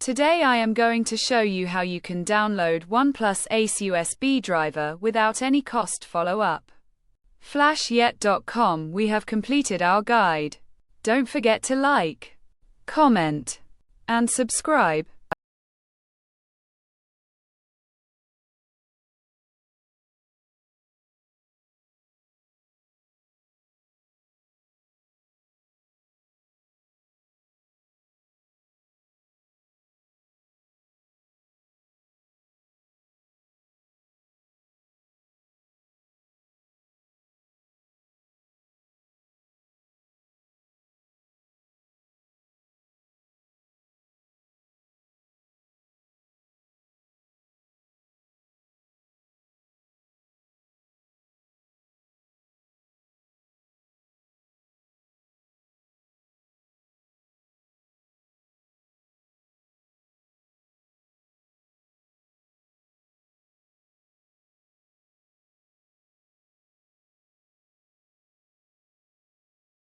Today I am going to show you how you can download OnePlus Ace USB driver without any cost. Follow up. Flashyet.com. We have completed our guide. Don't forget to like, comment, and subscribe.